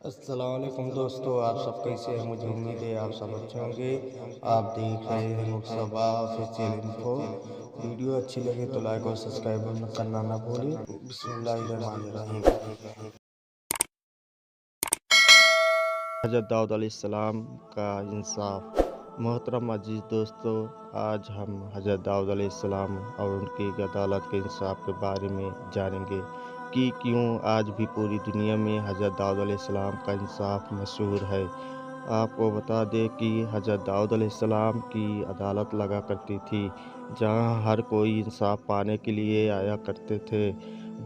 السلام علیکم دوستو، آپ سب کیسے ہیں؟ مجھے امید ہے آپ سب اچھے ہوں گے۔ آپ دیکھ رہے ہیں مکتبہ آفیشیل انفو۔ ویڈیو اچھی لگے تو لائک اور سبسکرائب کرنا نہ بھولیں۔ بسم اللہ الرحمن الرحیم۔ حضرت داؤد علیہ السلام کا انصاف۔ محترم عزیز دوستو، آج ہم حضرت داؤد علیہ السلام اور ان کی عدالت کے انصاف کے بارے میں جانیں گے کہ کیوں آج بھی پوری دنیا میں حضرت داؤد علیہ السلام کا انصاف مشہور ہے۔ آپ کو بتا دیں کہ حضرت داؤد علیہ السلام کی عدالت لگا کرتی تھی، جہاں ہر کوئی انصاف پانے کے لیے آیا کرتے تھے۔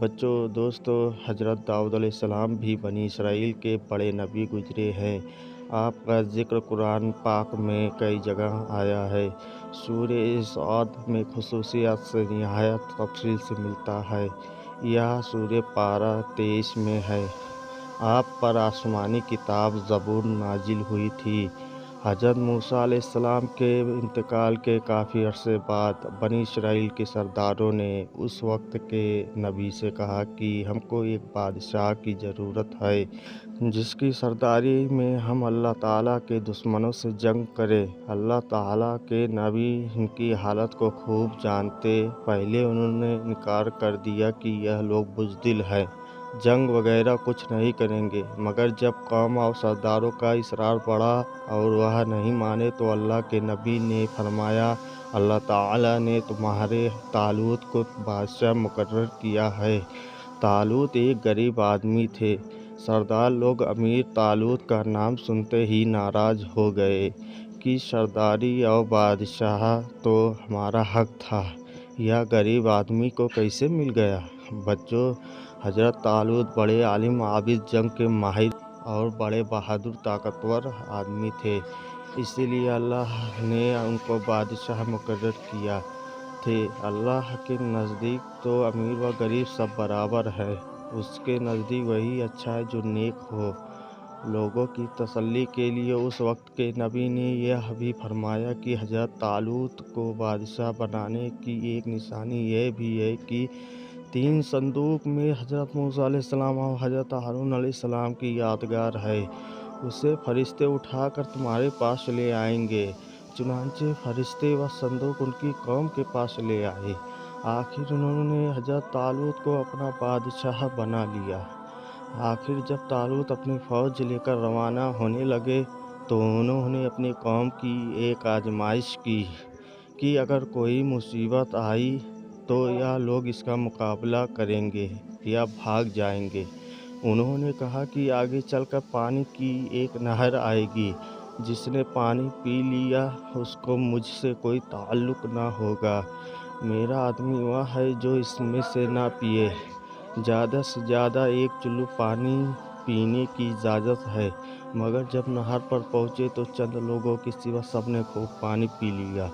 بچوں، دوستو، حضرت داؤد علیہ السلام بھی بنی اسرائیل کے بڑے نبی گزرے ہیں۔ آپ کا ذکر قرآن پاک میں کئی جگہ آیا ہے۔ سورہ صاد میں خصوصیات سے نہایت تفصیل سے ملتا ہے۔ یہ سورہ پارہ 23 میں ہے۔ آپ پر آسمانی کتاب زبور نازل ہوئی تھی۔ حضرت موسیٰ علیہ السلام کے انتقال کے کافی عرصے بعد بنی اسرائیل کے سرداروں نے اس وقت کے نبی سے کہا کہ ہم کو ایک بادشاہ کی ضرورت ہے جس کی سرداری میں ہم اللہ تعالیٰ کے دشمنوں سے جنگ کریں۔ اللہ تعالیٰ کے نبی ان کی حالت کو خوب جانتے۔ پہلے انہوں نے انکار کر دیا کہ یہ لوگ بزدل ہیں، جنگ وغیرہ کچھ نہیں کریں گے، مگر جب قوم اور سرداروں کا اصرار بڑھا اور وہ نہیں مانے تو اللہ کے نبی نے فرمایا، اللہ تعالیٰ نے تمہارے طالوت کو بادشاہ مقرر کیا ہے۔ طالوت ایک غریب آدمی تھے۔ سردار لوگ امیر طالوت کا نام سنتے ہی ناراض ہو گئے کہ سرداری اور بادشاہ تو ہمارا حق تھا، یہ غریب آدمی کو کیسے مل گیا؟ بچوں، حضرت طالوت بڑے عالم، عابد، جنگ کے ماہر اور بڑے بہادر طاقتور آدمی تھے، اسی لیے اللہ نے ان کو بادشاہ مقرر کیا تھے۔ اللہ کے نزدیک تو امیر و غریب سب برابر ہے۔ اس کے نزدیک وہی اچھا ہے جو نیک ہو۔ لوگوں کی تسلی کے لیے اس وقت کے نبی نے یہ بھی فرمایا کہ حضرت طالوت کو بادشاہ بنانے کی ایک نشانی یہ بھی ہے کہ 3 صندوق میں حضرت موسیٰ علیہ السلام اور حضرت ہارون علیہ السلام کی یادگار ہے، اسے فرشتے اٹھا کر تمہارے پاس لے آئیں گے۔ چنانچہ فرشتے و صندوق ان کی قوم کے پاس لے آئے۔ آخر انہوں نے حضرت طالوت کو اپنا بادشاہ بنا لیا۔ آخر جب طالوت اپنی فوج لے کر روانہ ہونے لگے تو انہوں نے اپنی قوم کی ایک آزمائش کی کہ اگر کوئی مصیبت آئی تو یا لوگ اس کا مقابلہ کریں گے یا بھاگ جائیں گے۔ انہوں نے کہا کہ آگے چل کر پانی کی ایک نہر آئے گی، جس نے پانی پی لیا اس کو مجھ سے کوئی تعلق نہ ہوگا۔ میرا آدمی وہ ہے جو اس میں سے نہ پیے۔ زیادہ سے زیادہ 1 چلو پانی پینے کی اجازت ہے، مگر جب نہر پر پہنچے تو چند لوگوں کے سوا سب نے خوب پانی پی لیا۔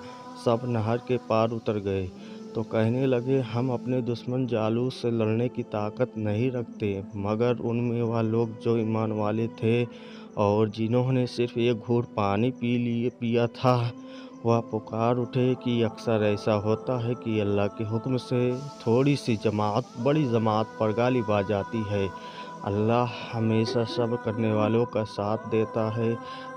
سب نہر کے پار اتر گئے تو کہنے لگے، ہم اپنے دشمن جالوت سے لڑنے کی طاقت نہیں رکھتے۔ مگر ان میں وہ لوگ جو ایمان والے تھے اور جنہوں نے صرف 1 گھونٹ پانی پیا تھا، وہ پکار اٹھے کہ اکثر ایسا ہوتا ہے کہ اللہ کے حکم سے تھوڑی سی جماعت بڑی جماعت پر غالب آ جاتی ہے۔ اللہ ہمیشہ صبر کرنے والوں کا ساتھ دیتا ہے۔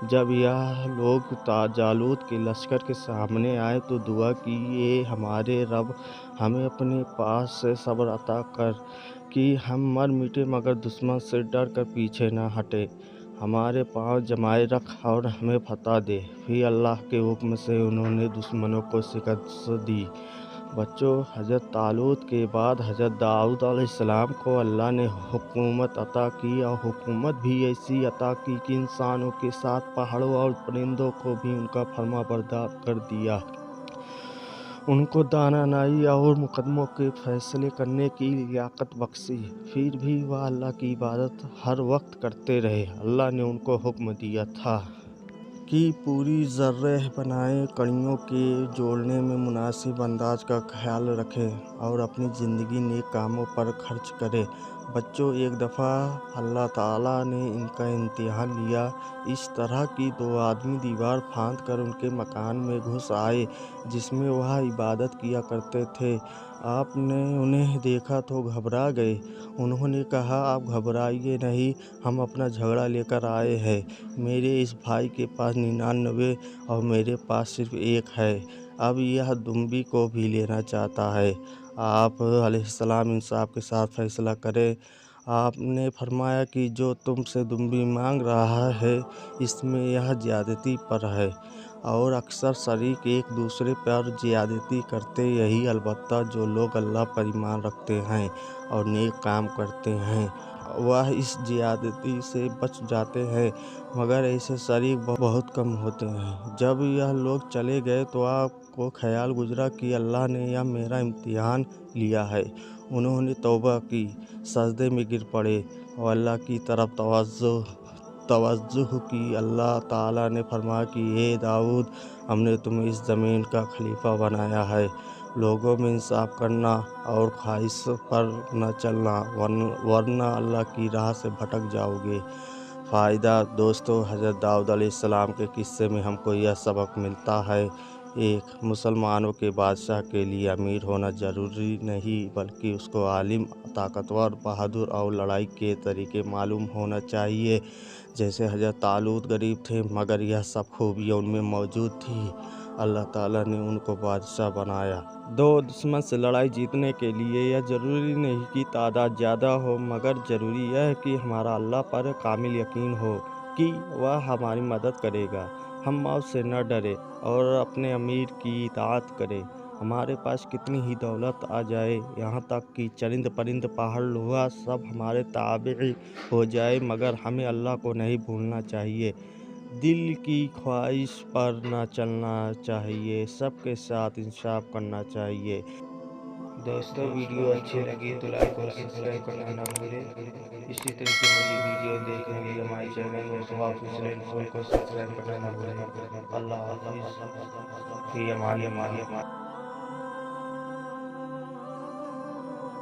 جب یہ لوگ جالوت کے لشکر کے سامنے آئے تو دعا کی، اے ہمارے رب، ہمیں اپنے پاس سے صبر عطا کر کہ ہم مر مٹیں مگر دشمن سے ڈر کر پیچھے نہ ہٹیں۔ ہمارے پاؤں جمائے رکھ اور ہمیں فتح دے۔ پھر اللہ کے حکم سے انہوں نے دشمنوں کو شکست دی۔ بچوں، حضرت طالوت کے بعد حضرت داؤد علیہ السلام کو اللہ نے حکومت عطا کی، اور حکومت بھی ایسی عطا کی کہ انسانوں کے ساتھ پہاڑوں اور پرندوں کو بھی ان کا فرما بردار کر دیا۔ ان کو دانائی اور مقدموں کے فیصلے کرنے کی لیاقت بخشی۔ پھر بھی وہ اللہ کی عبادت ہر وقت کرتے رہے۔ اللہ نے ان کو حکم دیا تھا کہ پوری ذرہ بنائیں، کڑیوں کے جوڑنے میں مناسب انداز کا خیال رکھیں اور اپنی زندگی نیک کاموں پر خرچ کریں۔ بچوں، ایک دفعہ اللہ تعالیٰ نے ان کا امتحان لیا، اس طرح کہ 2 آدمی دیوار پھاند کر ان کے مکان میں گھس آئے جس میں وہ عبادت کیا کرتے تھے۔ آپ نے انہیں دیکھا تو گھبرا گئے۔ انہوں نے کہا آپ گھبرائیے نہیں، ہم اپنا جھگڑا لے کر آئے ہیں۔ میرے اس بھائی کے پاس 99 اور میرے پاس صرف ایک ہے۔ اب یہ دمبی کو بھی لینا چاہتا ہے۔ آپ علیہ السلام انصاف کے ساتھ فیصلہ کریں۔ آپ نے فرمایا کہ جو تم سے دمبی مانگ رہا ہے اس میں یہ زیادتی پر ہے، اور اکثر شریک ایک دوسرے پر زیادتی کرتے یہی، البتہ جو لوگ اللہ پر ایمان رکھتے ہیں اور نیک کام کرتے ہیں وہ اس زیادتی سے بچ جاتے ہیں، مگر ایسے شریک بہت کم ہوتے ہیں۔ جب یہ لوگ چلے گئے تو آپ کو خیال گزرا کہ اللہ نے یہ میرا امتحان لیا ہے۔ انہوں نے توبہ کی، سجدے میں گر پڑے اور اللہ کی طرف توجہ کی۔ اللہ تعالیٰ نے فرمایا کہ اے داؤد، ہم نے تمہیں اس زمین کا خلیفہ بنایا ہے، لوگوں میں انصاف کرنا اور خواہش پر نہ چلنا، ورنہ اللہ کی راہ سے بھٹک جاؤ گے۔ فائدہ دوستو، حضرت داؤد علیہ السلام کے قصے میں ہم کو یہ سبق ملتا ہے، ایک مسلمانوں کے بادشاہ کے لیے امیر ہونا ضروری نہیں، بلکہ اس کو عالم، طاقتور، بہادر اور لڑائی کے طریقے معلوم ہونا چاہیے۔ جیسے حضرت طالوت غریب تھے مگر یہ سب خوبیاں ان میں موجود تھیں، اللہ تعالیٰ نے ان کو بادشاہ بنایا۔ دشمن سے لڑائی جیتنے کے لیے یہ ضروری نہیں کہ تعداد زیادہ ہو، مگر ضروری یہ ہے کہ ہمارا اللہ پر کامل یقین ہو کہ وہ ہماری مدد کرے گا۔ ہم موت سے نہ ڈریں اور اپنے امیر کی اطاعت کریں۔ ہمارے پاس کتنی ہی دولت آ جائے، یہاں تک کہ چرند پرند، پہاڑ لوہا سب ہمارے تابع ہو جائے، مگر ہمیں اللہ کو نہیں بھولنا چاہیے، دل کی خواہش پر نہ چلنا چاہیے، سب کے ساتھ انصاف کرنا چاہیے۔ دوستو ویڈیو اچھی لگی تو لائک اور سبسکرائب کرنا نہ بھولیں۔ اسی طرح کی مزید ویڈیو دیکھنے کے لیے ہمارے چینل مصطفیٰ آفیشل انفو کو سبسکرائب کرنا نہ بھولیں۔ اللہ حافظ، فی امان اللہ۔